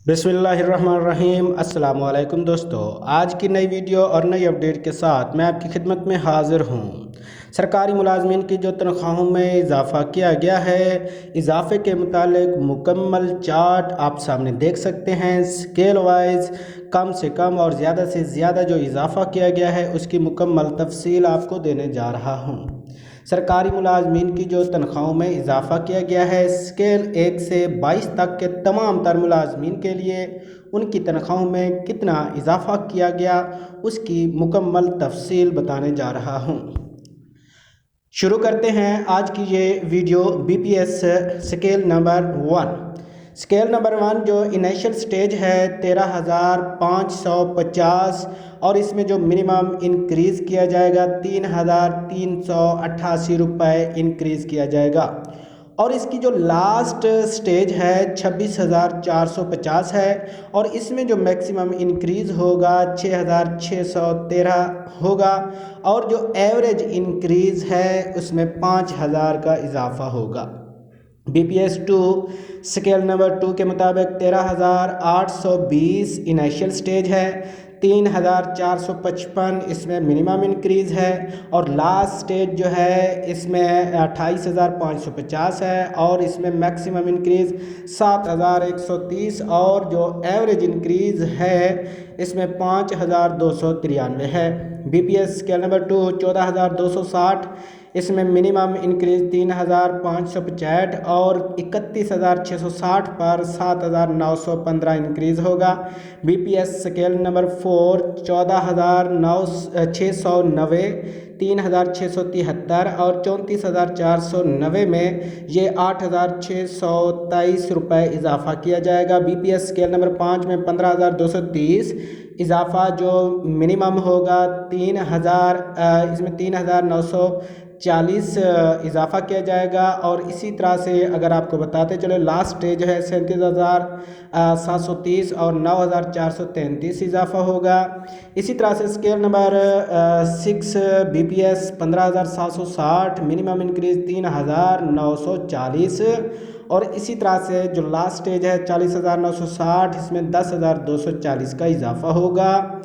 बिस्मिल्लाहिर्रहमानिर्रहीम। अस्सलाम वालेकुम दोस्तों, आज की नई वीडियो और नई अपडेट के साथ मैं आपकी खिदमत में हाज़िर हूँ। सरकारी मुलाजमीन की जो तनख्वाहों में इजाफ़ा किया गया है, इजाफ़े के मुतालिक मुकम्मल चार्ट आप सामने देख सकते हैं। स्केल वाइज कम से कम और ज़्यादा से ज़्यादा जो इजाफ़ा किया गया है उसकी मुकम्मल तफसील आपको देने जा रहा हूँ। सरकारी मुलाजमीन की जो तनख्वाहों में इजाफ़ा किया गया है, स्केल 1 से 22 तक के तमाम तर मुलाजमीन के लिए उनकी तनख्वाहों में कितना इजाफ़ा किया गया उसकी मुकम्मल तफसील बताने जा रहा हूँ। शुरू करते हैं आज की ये video BPS scale number 1। Scale number 1 जो इनिशियल स्टेज है 13,550 और इसमें जो मिनिमम इंक्रीज़ किया जाएगा 3,388 रुपये इंक्रीज़ किया जाएगा और इसकी जो लास्ट स्टेज है 26,450 है और इसमें जो मैक्सिमम इंक्रीज़ होगा 6,613 होगा और जो एवरेज इंक्रीज़ है उसमें 5,000 का इजाफ़ा होगा। बीपीएस 2 स्केल नंबर 2 के मुताबिक 13,820 इनिशियल स्टेज है, 3,455 इसमें मिनिमम इंक्रीज़ है और लास्ट स्टेज जो है इसमें 28,550 है और इसमें मैक्सिमम इंक्रीज़ 7,130 और जो एवरेज इंक्रीज़ है इसमें 5,293 है। बीपीएस स्केल नंबर 2 14,260 इसमें मिनिमम इंक्रीज़ 3,565 और 31,660 पर 7,915 इंक्रीज़ होगा। बीपीएस स्केल नंबर 4 14,690 3,673 और 34,490 में ये 8,623 रुपये इजाफ़ा किया जाएगा। बीपीएस स्केल नंबर 5 में 15,230 इजाफ़ा जो मिनिमम होगा 3,000 इसमें 3,940 इजाफ़ा किया जाएगा और इसी तरह से अगर आपको बताते चले लास्ट स्टेज है 37,730 और 9,433 इजाफ़ा होगा। इसी तरह से scale number 6 BPS 15,760 minimum increase 3,940 और इसी तरह से जो लास्ट स्टेज है 40,960 इसमें 10,240 का इजाफ़ा होगा।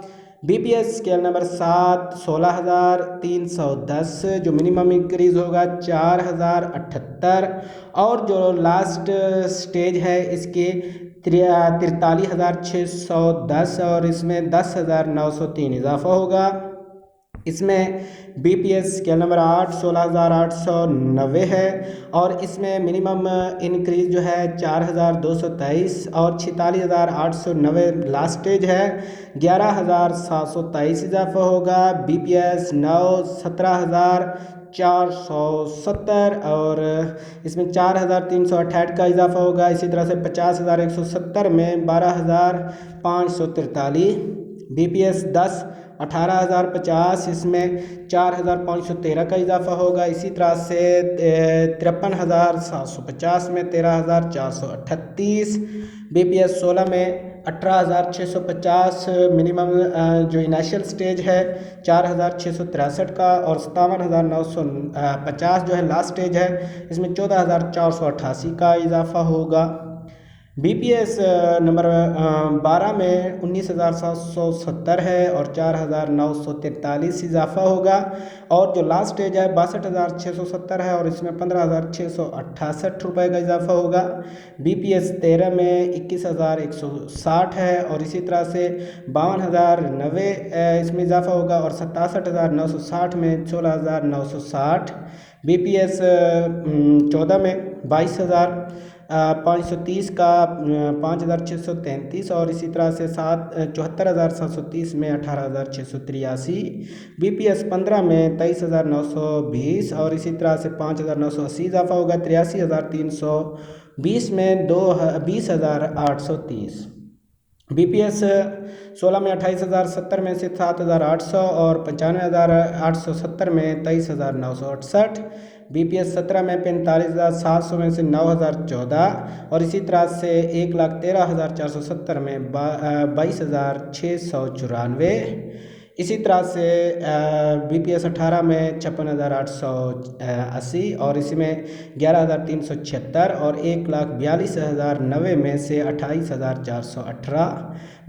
बीपीएस स्केल नंबर 7 16,310 जो मिनिमम इंक्रीज़ होगा 4,078 और जो लास्ट स्टेज है इसके 43,610 और इसमें 10,903 इजाफ़ा होगा। इसमें बीपीएस स्केल नंबर 8 16,890 है और इसमें मिनिमम इंक्रीज़ जो है 4,223 और 46,890 लास्ट स्टेज है 11,723 इजाफ़ा होगा। बीपीएस 9 17,470 और इसमें 4,368 का इजाफ़ा होगा। इसी तरह से 50,170 में 12,543। बीपीएस 10 18,050 इसमें 4,513 का इजाफ़ा होगा। इसी तरह से 53,750 में 13,438। बीपीएस 16 में 18,650 मिनिमम जो इनिशियल स्टेज है 4,663 का और 57,950 जो है लास्ट स्टेज है इसमें 14,488 का इजाफ़ा होगा। बीपीएस नंबर 12 में 19,770 है और 4,943 इजाफ़ा होगा और जो लास्ट स्टेज है 62,670 है और इसमें 15,668 रुपये का इजाफ़ा होगा। बीपीएस 13 में 21,160 है और इसी तरह से 52,090 इसमें इजाफ़ा होगा और 67,960 में 16,960। बीपीएस 14 में 22,530 का 5,633 और इसी तरह से 74,730 में 18,683। बीपीएस 15 में 23,920 और इसी तरह से 5,980 इजाफ़ा होगा। 83,320 में 20,830। बीपीएस 16 में 28,070 में से 7,800 और 95,870 में 23,968। बीपीएस 17 में 45,700 में से 9,014 और इसी तरह से 1,13,470 में 22,694। इसी तरह से BPS 18 में 56,880 और इसमें 11,376 और 1,42,090 में से 28,418।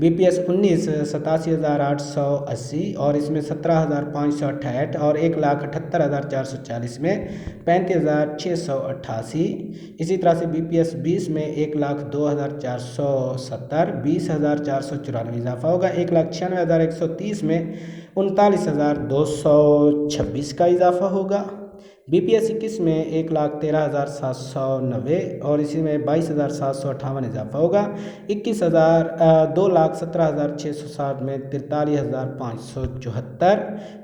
BPS 19 87,880 और इसमें 17,568 और 1,78,440 में 35,688। इसी तरह से BPS 20 में 1,02,470 20,494 इजाफा होगा। 1,96,130 में 39,226 का इजाफा होगा। BPS 21 में 1,13,790 और इसी में 22,758 इजाफा होगा। 2,17,660 में 43,574।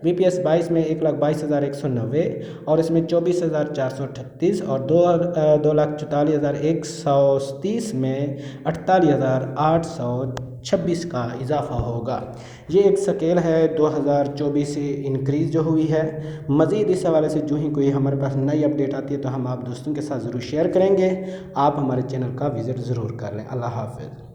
BPS 22 में 1,22,190 और इसमें 24,438 और 2,44,130 में 48,826 का इजाफा होगा। ये एक स्केल है 2024 से इंक्रीज़ जो हुई है। मज़ीद इस हवाले से जो ही कोई हमारे पास नई अपडेट आती है तो हम आप दोस्तों के साथ ज़रूर शेयर करेंगे। आप हमारे चैनल का विज़िट ज़रूर कर लें। अल्लाह हाफ़िज़।